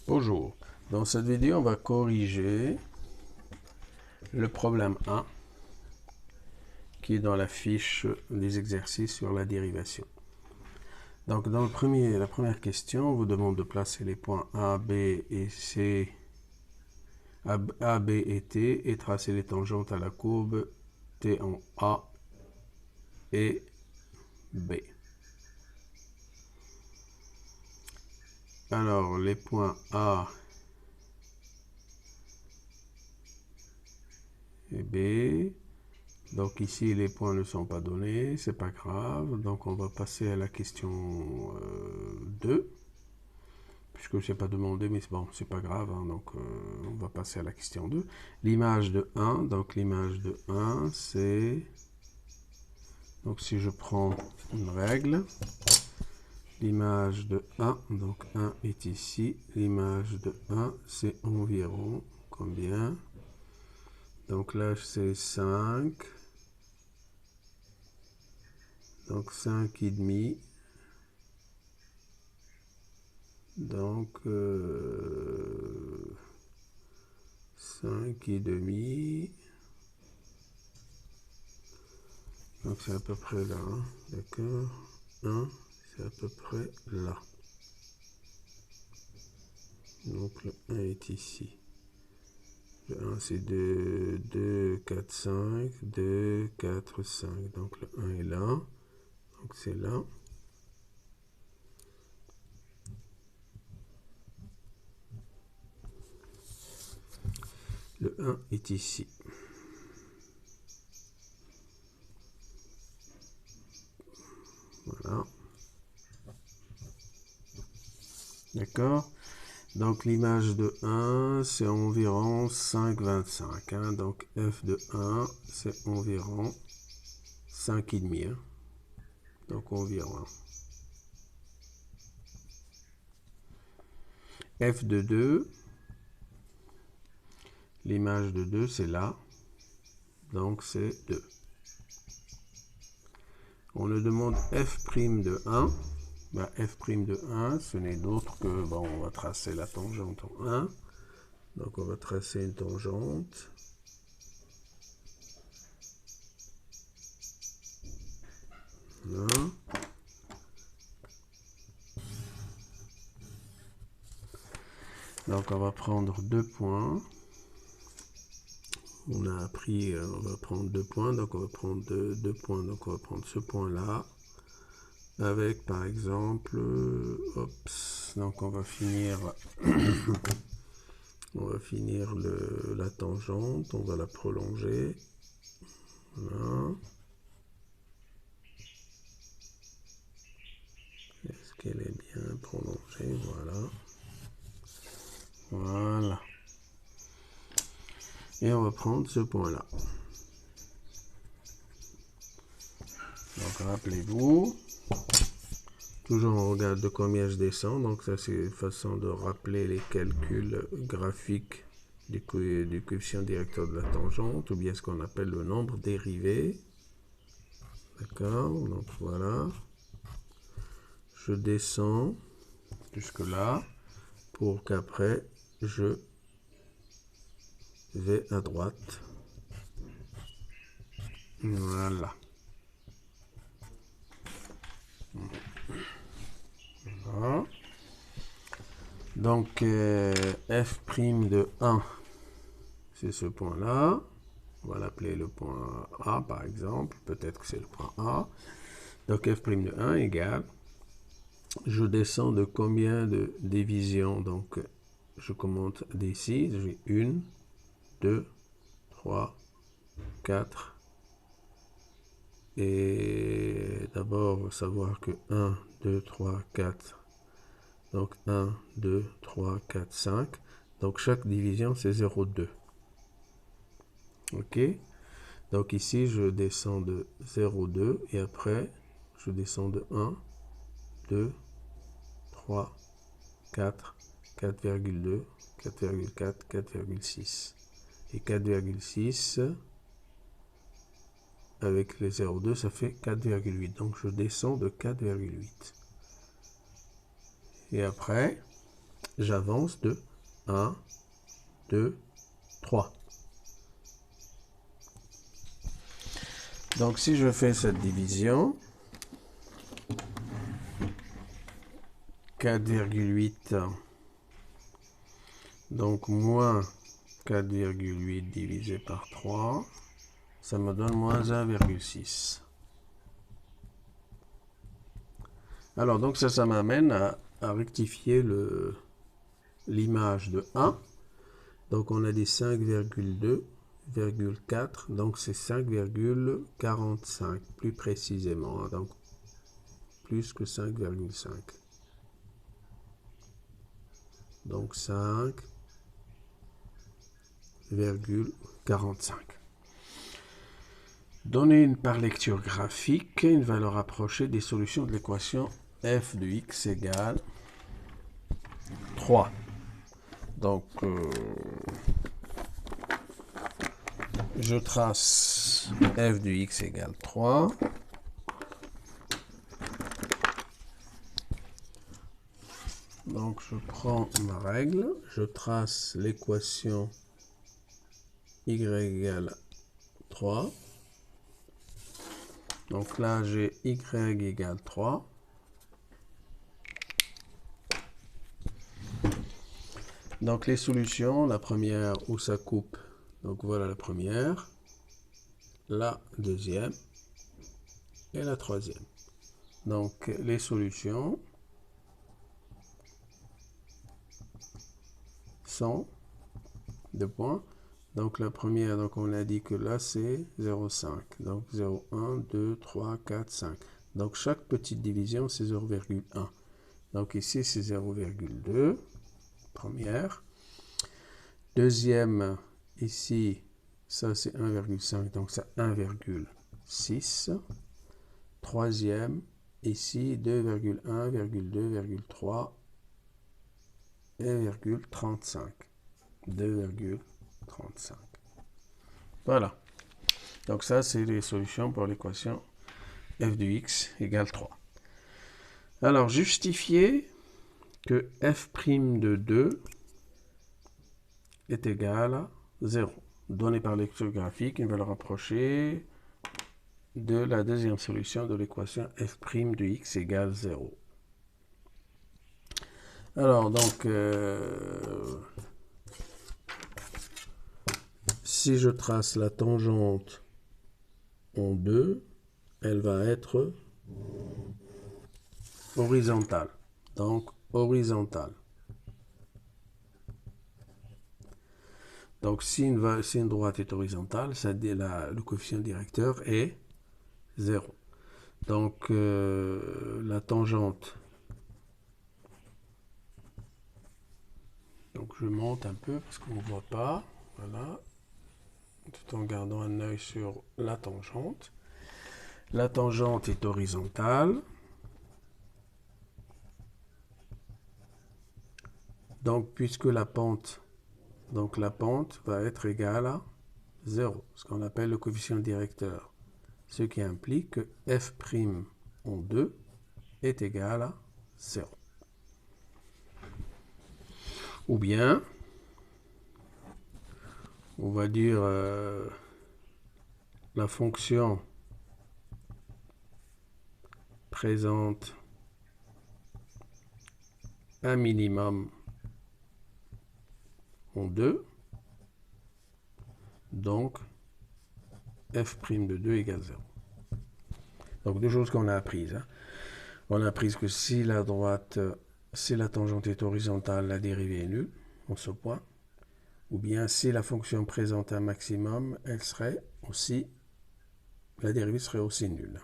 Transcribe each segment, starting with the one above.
Bonjour, dans cette vidéo on va corriger le problème 1 qui est dans la fiche des exercices sur la dérivation. Donc dans la première question, on vous demande de placer les points A, B et C, A, B et T et tracer les tangentes à la courbe T en A et B. Alors les points A et B, donc ici les points ne sont pas donnés, c'est pas grave, donc on va passer à la question 2, puisque je n'ai pas demandé, mais bon, c'est pas grave, hein, donc on va passer à la question 2. L'image de 1, donc l'image de 1, c'est, donc si je prends une règle, l'image de 1, donc 1 est ici, l'image de 1, c'est environ combien? Donc là, c'est 5. Donc 5 et demi. Donc 5 et demi. Donc c'est à peu près là. Hein, d'accord. 1, c'est à peu près là. Donc le 1 est ici. Le 1 c'est 2, 2, 4, 5, 2, 4, 5. Donc le 1 est là. Donc c'est là. Le 1 est ici. Voilà. D'accord. Donc l'image de 1, c'est environ 5,25. Hein. Donc f de 1, c'est environ 5,5. Hein. Donc environ. F de 2, l'image de 2, c'est là. Donc c'est 2. On nous demande f' de 1. Ben, f' de 1, ce n'est d'autre que, bon, on va tracer la tangente en 1. Donc on va tracer une tangente. Là. Donc on va prendre 2 points. On a appris, on va prendre 2 points, donc on va prendre 2 points. Donc on va prendre ce point-là. Avec par exemple, donc on va finir, la tangente, on va la prolonger. Voilà. Est-ce qu'elle est bien prolongée? Voilà. Voilà. Et on va prendre ce point-là. Donc rappelez-vous, toujours on regarde de combien je descends, donc ça c'est une façon de rappeler les calculs graphiques du coefficient directeur de la tangente, ou bien ce qu'on appelle le nombre dérivé. D'accord, donc voilà. Je descends jusque là pour qu'après je vais à droite. Voilà. Voilà. Donc f' de 1, c'est ce point-là. On va l'appeler le point A par exemple. Peut-être que c'est le point A. Donc f' de 1 égale, je descends de combien de divisions? Donc je commente d'ici, j'ai 1, 2, 3, 4. Et d'abord savoir que 1, 2, 3, 4. Donc 1, 2, 3, 4, 5. Donc chaque division c'est 0,2. Ok. Donc ici je descends de 0,2 et après je descends de 1, 2, 3, 4, 4,2, 4,4, 4,6. Et 4,6 avec les 0,2 ça fait 4,8. Donc je descends de 4,8. Et après, j'avance de 1, 2, 3. Donc si je fais cette division, 4,8, donc moins 4,8 divisé par 3, ça me donne moins 1,6. Alors donc ça m'amène à rectifier l'image de 1. Donc on a dit 5,2,4, donc c'est 5,45 plus précisément, hein, donc plus que 5,5. Donc 5,45. Donné par lecture graphique une valeur rapprochée des solutions de l'équation f de x égale 3. Donc, je trace f de x égale 3. Donc, je prends ma règle, je trace l'équation y égale 3. Donc là, j'ai y égale 3. Donc les solutions, la première où ça coupe, donc voilà la première, la deuxième et la troisième. Donc les solutions sont 2 points. Donc la première, donc on a dit que là c'est 0,5. Donc 0,1, 2, 3, 4, 5. Donc chaque petite division c'est 0,1. Donc ici c'est 0,2. Première. Deuxième, ici, ça c'est 1,5, donc c'est 1,6. Troisième, ici 2,1, 2,3 et 2,35. 2,35. Voilà. Donc ça c'est les solutions pour l'équation f de x égale 3. Alors justifier que f' de 2 est égal à 0. Donné par lecture graphique une valeur rapprochée de la deuxième solution de l'équation f' de x égale 0. Alors donc, si je trace la tangente en 2, elle va être horizontale. Donc horizontale. Donc si une droite est horizontale, le coefficient directeur est 0. Donc la tangente, donc je monte un peu parce qu'on ne voit pas, voilà, tout en gardant un œil sur la tangente. La tangente est horizontale. Donc puisque la pente va être égale à 0, ce qu'on appelle le coefficient directeur. Ce qui implique que f' en 2 est égal à 0. Ou bien, on va dire la fonction présente un minimum en 2, donc f' de 2 égale 0. Donc deux choses qu'on a apprises. Hein. On a appris que si la tangente est horizontale, la dérivée est nulle, en ce point. Ou bien si la fonction présente un maximum, la dérivée serait aussi nulle.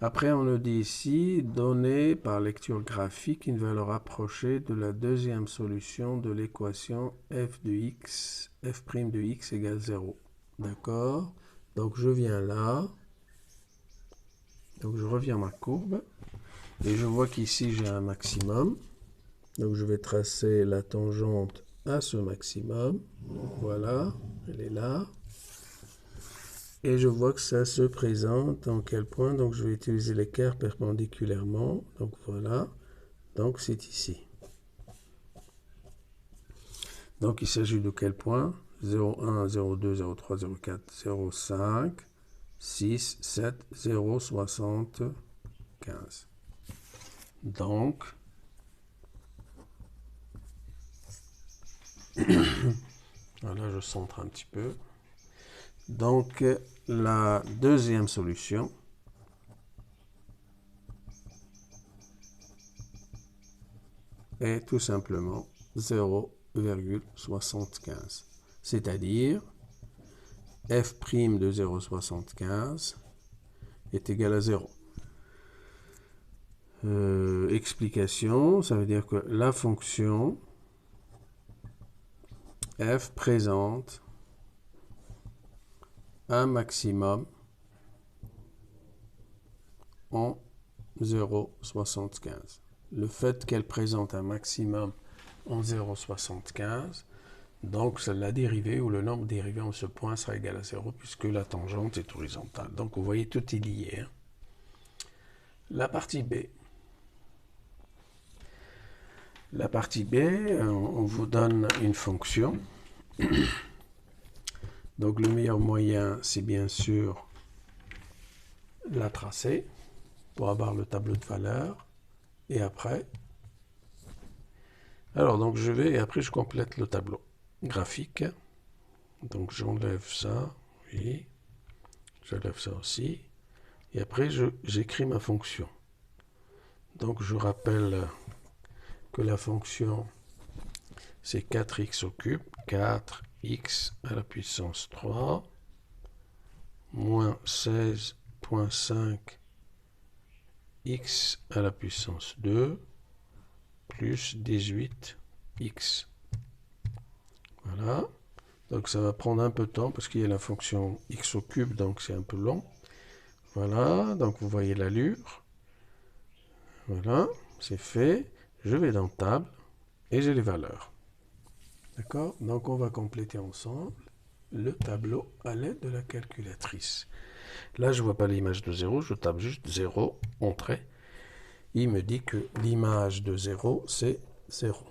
Après, on nous dit ici, donner par lecture graphique une valeur approchée de la deuxième solution de l'équation f' de x égale 0. D'accord? Donc je viens là. Donc je reviens à ma courbe. Et je vois qu'ici j'ai un maximum. Donc je vais tracer la tangente à ce maximum. Voilà, elle est là. Et je vois que ça se présente en quel point? Donc je vais utiliser l'équerre perpendiculairement. Donc voilà. Donc c'est ici. Donc il s'agit de quel point? 0,1, 0,2, 0,3, 0,4, 0,5, 6, 7, 0,75. Donc, voilà, je centre un petit peu. Donc, la deuxième solution est tout simplement 0,75. C'est-à-dire, f' de 0,75 est égal à 0. Explication, ça veut dire que la fonction f présente un maximum en 0,75. Le fait qu'elle présente un maximum en 0,75, donc la dérivée ou le nombre dérivé en ce point sera égal à 0 puisque la tangente est horizontale. Donc vous voyez, tout est lié. Hein. La partie B. La partie B, on vous donne une fonction. Donc le meilleur moyen, c'est bien sûr la tracer pour avoir le tableau de valeurs. Et après, alors donc je vais, et après je complète le tableau graphique. Donc j'enlève ça, oui, j'enlève ça aussi. Et après j'écris ma fonction. Donc je rappelle que la fonction c'est 4x au cube, 4x à la puissance 3, moins 16,5 x à la puissance 2, plus 18x. Voilà. Donc ça va prendre un peu de temps parce qu'il y a la fonction x au cube, donc c'est un peu long. Voilà, donc vous voyez l'allure. Voilà, c'est fait. Je vais dans table et j'ai les valeurs. D'accord? Donc on va compléter ensemble le tableau à l'aide de la calculatrice. Là, je ne vois pas l'image de 0, je tape juste 0, entrée. Il me dit que l'image de 0, c'est 0.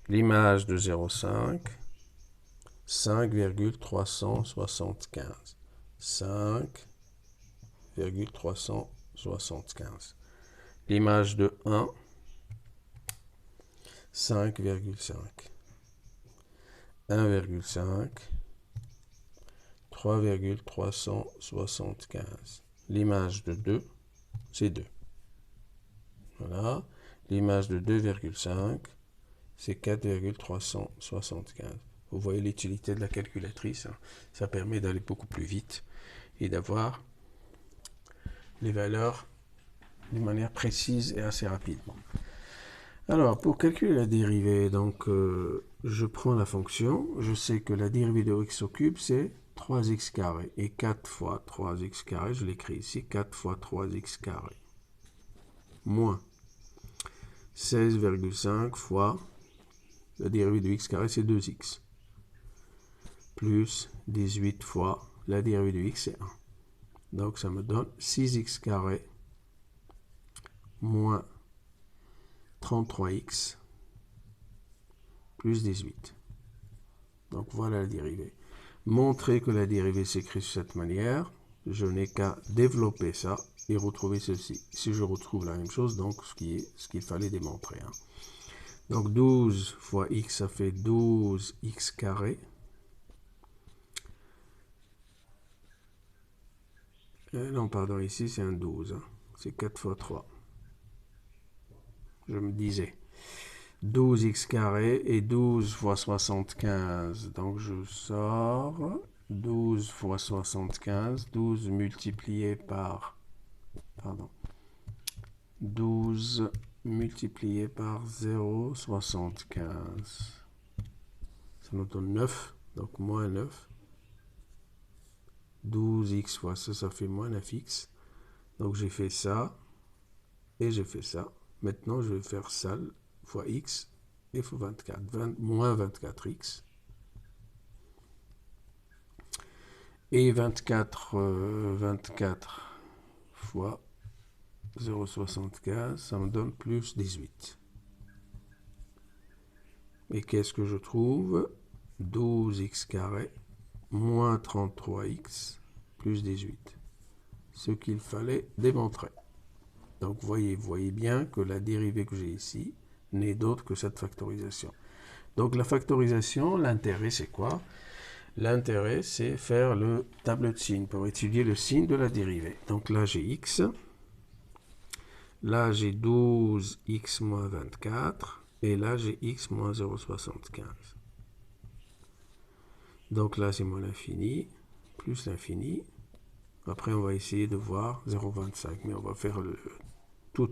L'image de 0,5, 5,375. 5,375. L'image de 1, 5,5. 1,5. 3,375. L'image de 2, c'est 2. Voilà. L'image de 2,5, c'est 4,375. Vous voyez l'utilité de la calculatrice. Hein. Ça permet d'aller beaucoup plus vite et d'avoir les valeurs d'une manière précise et assez rapidement. Alors, pour calculer la dérivée, donc, je prends la fonction. Je sais que la dérivée de x au cube, c'est 3x carré. Et 4 fois 3x carré, je l'écris ici, 4 fois 3x carré. Moins 16,5 fois la dérivée de x carré, c'est 2x. Plus 18 fois la dérivée de x, c'est 1. Donc ça me donne 6x carré moins 33x plus 18. Donc voilà la dérivée. Montrer que la dérivée s'écrit de cette manière, je n'ai qu'à développer ça et retrouver ceci. Si je retrouve la même chose, donc ce qu'il fallait démontrer. Hein. Donc 12 fois x, ça fait 12x carré. Non, pardon, ici c'est un 12. Hein. C'est 4 fois 3. Je me disais. 12x carré et 12 fois 75. Donc je sors 12 fois 75. 12 multiplié par... Pardon. 12 multiplié par 0,75. Ça nous donne 9. Donc moins 9. 12x fois ça, ça fait moins 9x. Donc j'ai fait ça et j'ai fait ça. Maintenant, je vais faire ça fois x et fois 24. Moins 24x. Et 24 fois 0,75, ça me donne plus 18. Et qu'est-ce que je trouve? 12x carré moins 33x plus 18. Ce qu'il fallait démontrer. Donc vous voyez bien que la dérivée que j'ai ici n'est d'autre que cette factorisation. Donc la factorisation, l'intérêt c'est quoi? L'intérêt c'est faire le tableau de signes pour étudier le signe de la dérivée. Donc là j'ai x, là j'ai 12x moins 24 et là j'ai x moins 0,75. Donc là c'est moins l'infini plus l'infini. Après on va essayer de voir 0,25 mais on va faire tout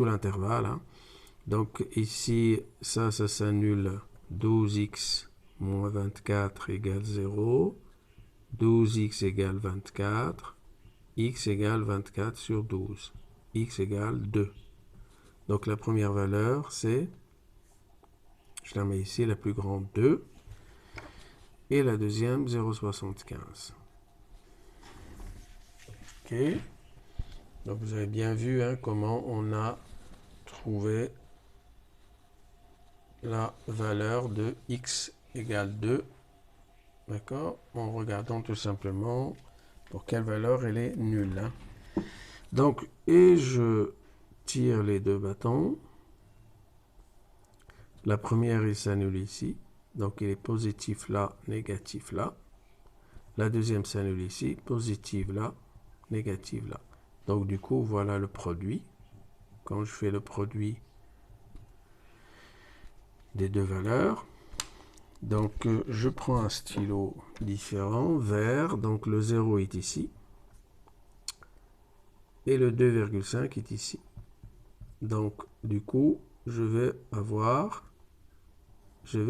l'intervalle. Hein. Donc ici, ça s'annule. 12x moins 24 égale 0. 12x égale 24. X égale 24 sur 12. X égale 2. Donc la première valeur, c'est, je la mets ici, la plus grande 2. Et la deuxième, 0,75. Ok. Donc vous avez bien vu hein, comment on a trouvé la valeur de x égale 2, d'accord, en regardant tout simplement pour quelle valeur elle est nulle. Hein. Donc, et je tire les deux bâtons. La première, il s'annule ici, donc il est positif là, négatif là. La deuxième s'annule ici, positive là, négative là. Donc du coup, voilà le produit. Quand je fais le produit des deux valeurs, donc je prends un stylo différent, vert, donc le 0 est ici, et le 2,5 est ici. Donc du coup, je vais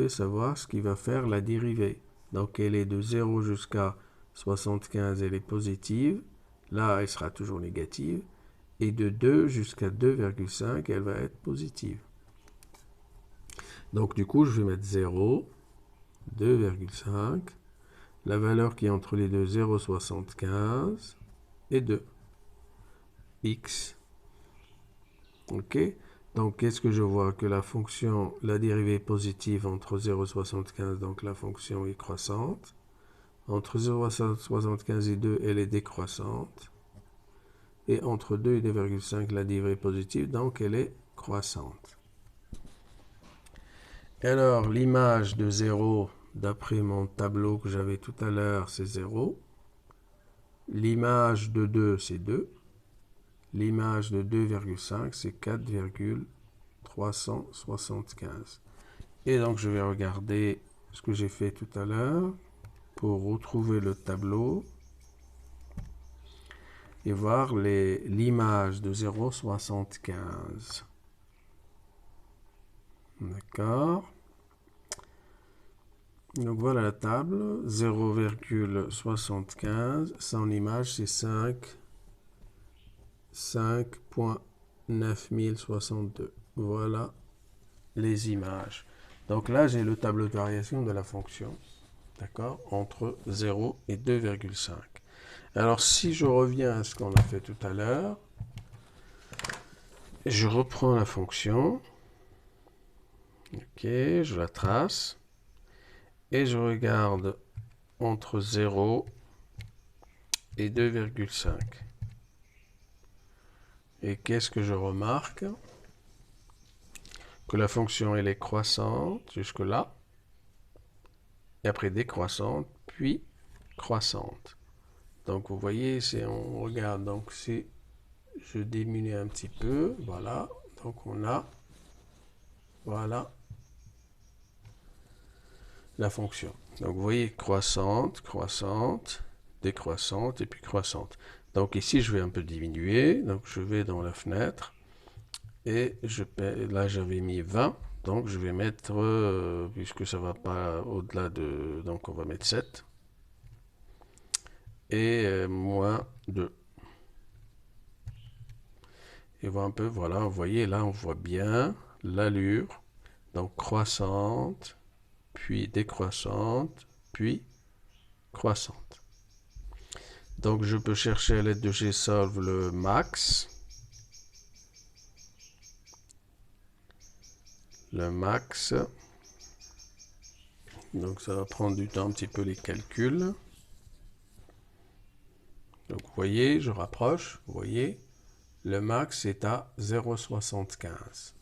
savoir ce qui va faire la dérivée. Donc elle est de 0 jusqu'à 75, elle est positive, là elle sera toujours négative, et de 2 jusqu'à 2,5, elle va être positive. Donc du coup, je vais mettre 0, 2,5, la valeur qui est entre les deux, 0,75 et 2. X. Ok. Donc, qu'est-ce que je vois? Que la fonction, la dérivée est positive entre 0,75, donc la fonction est croissante. Entre 0,75 et 2, elle est décroissante. Et entre 2 et 2,5, la dérivée est positive, donc elle est croissante. Et alors, l'image de 0, d'après mon tableau que j'avais tout à l'heure, c'est 0. L'image de 2, c'est 2. L'image de 2,5, c'est 4,375. Et donc, je vais regarder ce que j'ai fait tout à l'heure pour retrouver le tableau et voir l'image de 0,75. D'accord. Donc voilà la table, 0,75, son image c'est 5.9062. Voilà les images. Donc là j'ai le tableau de variation de la fonction, d'accord, entre 0 et 2,5. Alors si je reviens à ce qu'on a fait tout à l'heure, je reprends la fonction, ok, je la trace, et je regarde entre 0 et 2,5. Et qu'est-ce que je remarque? Que la fonction elle est croissante jusque là, et après décroissante, puis croissante. Donc vous voyez, si on regarde, donc si je diminue un petit peu, voilà, donc on a, voilà, la fonction. Donc vous voyez, croissante, croissante, décroissante, et puis croissante. Donc ici, je vais un peu diminuer, donc je vais dans la fenêtre, et là j'avais mis 20, donc je vais mettre, puisque ça ne va pas au-delà de, donc on va mettre 7, et moins 2. Et voilà un peu, voilà, vous voyez, là on voit bien l'allure, donc croissante, puis décroissante, puis croissante. Donc je peux chercher à l'aide de Gsolve le max. Le max, Donc ça va prendre du temps un petit peu les calculs. Donc vous voyez, je rapproche, vous voyez, le max est à 0,75.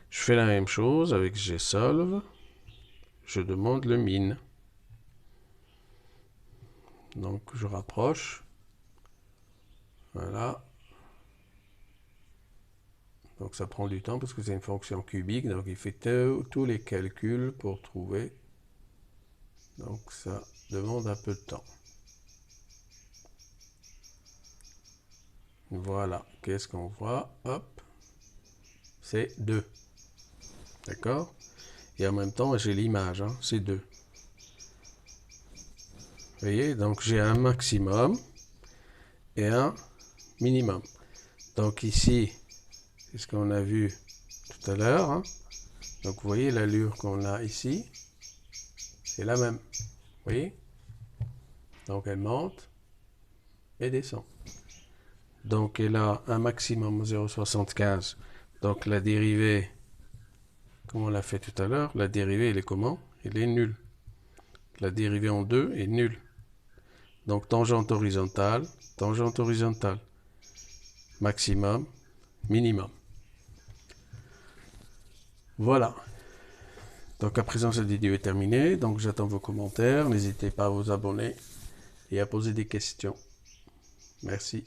Je fais la même chose avec Gsolve. Je demande le min. Donc je rapproche. Voilà. Donc ça prend du temps parce que c'est une fonction cubique. Donc il fait tous les calculs pour trouver. Donc ça demande un peu de temps. Voilà. Qu'est-ce qu'on voit? Hop. C'est 2. D'accord? Et en même temps, j'ai l'image. Hein, c'est 2. Vous voyez? Donc j'ai un maximum et un minimum. Donc ici, c'est ce qu'on a vu tout à l'heure. Hein. Donc vous voyez l'allure qu'on a ici, c'est la même. Vous voyez? Donc elle monte et descend. Donc elle a un maximum 0,75. Donc la dérivée, comme on l'a fait tout à l'heure, la dérivée elle est comment? Elle est nulle. La dérivée en 2 est nulle. Donc tangente horizontale, maximum, minimum. Voilà. Donc à présent cette vidéo est terminée. Donc j'attends vos commentaires. N'hésitez pas à vous abonner et à poser des questions. Merci.